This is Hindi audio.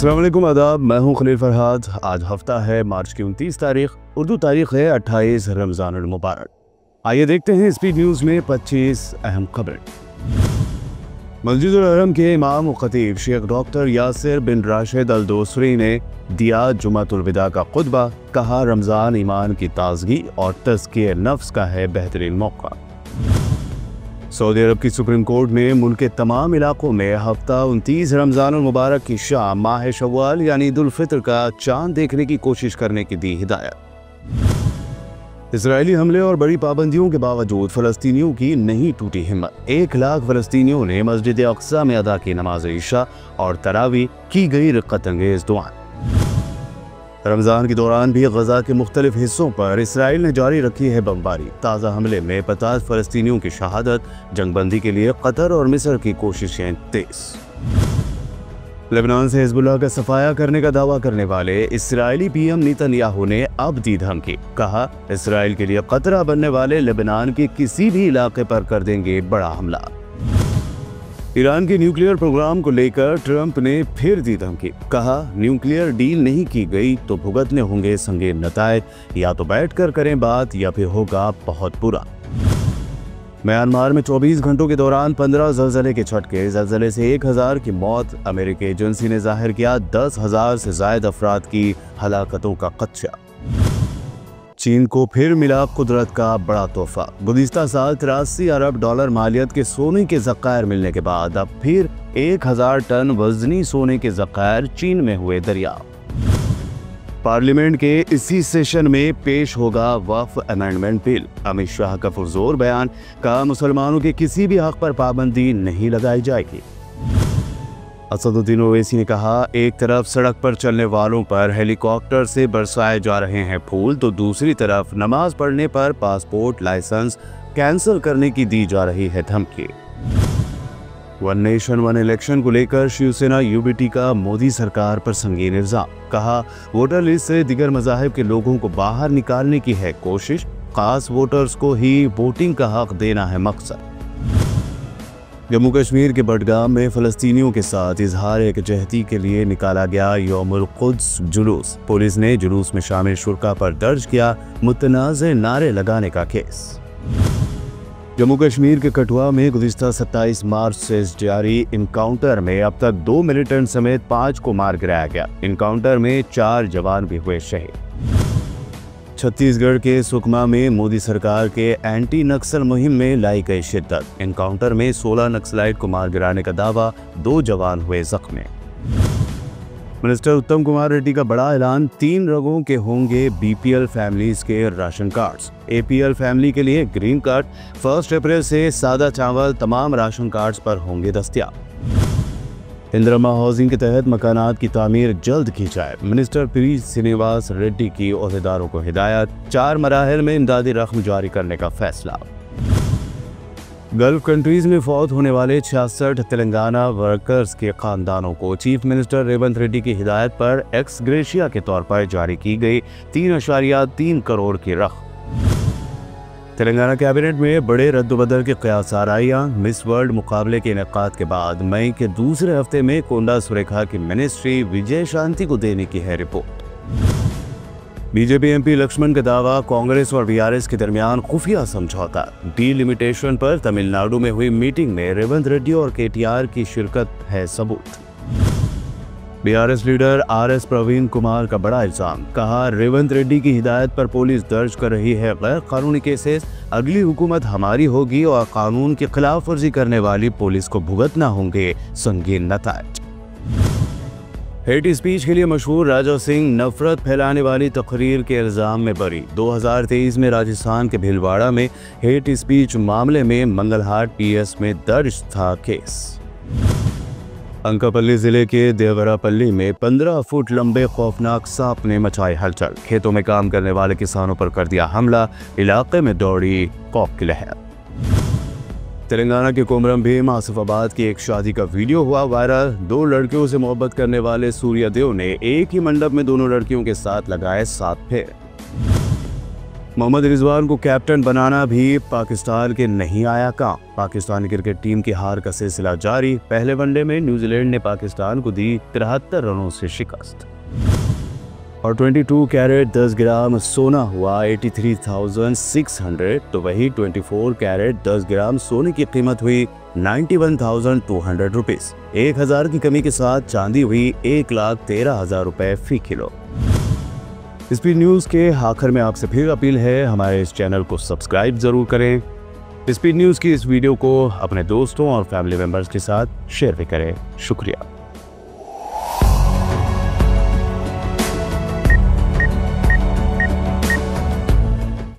अस्सलाम वालेकुम आदाब, मैं हूं खलील फरहाद। आज हफ्ता है मार्च की 29 तारीख, उर्दू तारीख है 28 रमज़ान अल मुबारक। आइए देखते हैं स्पीड न्यूज़ में 25 अहम खबरें। मस्जिद अल हरम के इमाम व खतीब शेख डॉक्टर यासिर बिन राशिद अल दोसरी ने दिया जुमातुल विदा का खुतबा। कहा, रमज़ान ईमान की ताज़गी और तज़किए नफ्स का है बेहतरीन मौका। सऊदी अरब की सुप्रीम कोर्ट ने मुल्क के तमाम इलाकों में हफ्ता 29 रमज़ान अल मुबारक की शाम माह शव्वाल यानी ईद उल फितर का चांद देखने की कोशिश करने की दी हिदायत। इजरायली हमले और बड़ी पाबंदियों के बावजूद फ़लस्तीनियों की नहीं टूटी हिम्मत। 1 लाख फ़लस्तीनियों ने मस्जिद अक्सा में अदा की नमाज इशा और तरावी, की गई रिक़्क़त अंगेज़ दुआएं। रमज़ान के दौरान भी गजा के मुख्तलिफ हिस्सों पर इसराइल ने जारी रखी है बमबारी। ताज़ा हमले में 50 फ़लस्तीनियों की शहादत। जंगबंदी के लिए कतर और मिस्र की कोशिशें तेज। लेबनान से हिज़्बुल्लाह का सफाया करने का दावा करने वाले इसराइली पीएम नेतन्याहू ने अब दी धमकी। कहा, इसराइल के लिए खतरा बनने वाले लेबनान के किसी भी इलाके पर कर देंगे बड़ा हमला। ईरान के न्यूक्लियर प्रोग्राम को लेकर ट्रंप ने फिर दी धमकी। कहा, न्यूक्लियर डील नहीं की गई तो भुगतने होंगे संगीन नतायज, या तो बैठकर करें बात या फिर होगा बहुत बुरा। म्यांमार में 24 घंटों के दौरान 15 ज़लज़ले के झटके। ज़लज़ले से 1000 की मौत। अमेरिकी एजेंसी ने जाहिर किया 10,000 से ज़ायद अफराद की हलाकतों का खदशा। चीन को फिर मिला कुदरत का बड़ा तोहफा। गुज़िश्ता साल 83 अरब डॉलर मालियत के सोने के ज़ख़ायर मिलने के बाद अब फिर 1000 टन वज़नी सोने के ज़ख़ायर चीन में हुए दरियाफ़्त। पार्लियामेंट के इसी सेशन में पेश होगा वक्फ अमेंडमेंट बिल। अमित शाह का पुरजोर बयान। कहा, मुसलमानों के किसी भी हक पर पाबंदी नहीं लगाई जाएगी। असदुद्दीन ओवैसी ने कहा, एक तरफ सड़क पर चलने वालों पर हेलीकॉप्टर से बरसाए जा रहे हैं फूल, तो दूसरी तरफ नमाज पढ़ने पर पासपोर्ट लाइसेंस कैंसिल करने की दी जा रही है धमकी। वन नेशन वन इलेक्शन को लेकर शिवसेना यूबीटी का मोदी सरकार पर संगीन इल्जाम। कहा, वोटर लिस्ट से दिगर मज़ाहिब के लोगों को बाहर निकालने की है कोशिश। खास वोटर्स को ही वोटिंग का हक देना है मकसद। जम्मू कश्मीर के बडगाम में फ़लस्तीनियों के साथ इजहार एकजहती के लिए निकाला गया यौमुल कुद्स जुलूस। पुलिस ने जुलूस में शामिल शुरका पर दर्ज किया मुतनाज़े नारे लगाने का केस। जम्मू कश्मीर के कठुआ में गुज़िश्ता 27 मार्च से जारी इनकाउंटर में अब तक 2 मिलिटेंट समेत 5 को मार गिराया गया। इनकाउंटर में 4 जवान भी हुए शहीद। छत्तीसगढ़ के सुकमा में मोदी सरकार के एंटी नक्सल मुहिम में लाई गई शिद्दत। एनकाउंटर में 16 नक्सलाइट को मार गिराने का दावा। 2 जवान हुए जख्मी। मिनिस्टर उत्तम कुमार रेड्डी का बड़ा ऐलान। 3 रंगों के होंगे बीपीएल फैमिलीज के राशन कार्ड्स। एपीएल फैमिली के लिए ग्रीन कार्ड। 1 अप्रैल से सादा चावल तमाम राशन कार्ड्स पर होंगे दस्तयाब। इंदिरा हाउसिंग के तहत मकानात की तामीर जल्द की जाए। मिनिस्टर पी श्रीनिवास रेड्डी की ओहदेदारों को हिदायत। 4 मराहिल में इमदादी रकम जारी करने का फैसला। गल्फ कंट्रीज में फौत होने वाले 66 तेलंगाना वर्कर्स के खानदानों को चीफ मिनिस्टर रेवंत रेड्डी की हिदायत पर एक्स ग्रेशिया के तौर पर जारी की गई 3.3 करोड़ की रकम। तेलंगाना कैबिनेट में बड़े रद्द-बदल के क़यास आराइयाँ। मिस वर्ल्ड मुकाबले के इनेकाद के बाद मई के दूसरे हफ्ते में कोंडा सुरेखा की मिनिस्ट्री विजय शांति को देने की है रिपोर्ट। बीजेपी एमपी लक्ष्मण का दावा, कांग्रेस और बीआरएस के दरमियान खुफिया समझौता। डीलिमिटेशन पर तमिलनाडु में हुई मीटिंग में रेवंत रेड्डी और केटीआर की शिरकत है सबूत। BRS leader RS Praveen Kumar का बड़ा इल्जाम। कहा, रेवंत रेड्डी की हिदायत पर पुलिस दर्ज कर रही है गैर कानूनी केसेस। अगली हुकूमत हमारी होगी और कानून की खिलाफ वर्जी करने वाली पुलिस को भुगतना होंगे संगीन नतायज। हेट स्पीच के लिए मशहूर राजा सिंह नफरत फैलाने वाली तकरीर के इल्जाम में बरी। 2023 में राजस्थान के भीलवाड़ा में हेट स्पीच मामले में मंगलहाट पीएस में दर्ज था केस। अंकापल्ली जिले के देवरापल्ली में 15 फुट लंबे खौफनाक सांप ने मचाई हलचल। खेतों में काम करने वाले किसानों पर कर दिया हमला। इलाके में दौड़ी खौफ की लहर। तेलंगाना के कोमरम भीम आसिफाबाद की एक शादी का वीडियो हुआ वायरल। 2 लड़कियों से मोहब्बत करने वाले सूर्यदेव ने एक ही मंडप में दोनों लड़कियों के साथ लगाए 7 फेरे। मोहम्मद रिजवान को कैप्टन बनाना भी पाकिस्तान के नहीं आया काम। पाकिस्तानी क्रिकेट टीम की हार का सिलसिला जारी। पहले वनडे में न्यूजीलैंड ने पाकिस्तान को दी 73 रनों से शिकस्त। और 22 कैरेट 10 ग्राम सोना हुआ 83,600, तो वही 24 कैरेट 10 ग्राम सोने की कीमत हुई 91,200 रुपीस। 1000 की कमी के साथ चांदी हुई 1,13,000 रुपए फी किलो। स्पीड न्यूज़ के आखिर में आपसे फिर अपील है, हमारे इस चैनल को सब्सक्राइब जरूर करें। स्पीड न्यूज़ की इस वीडियो को अपने दोस्तों और फैमिली मेंबर्स के साथ शेयर भी करें। शुक्रिया।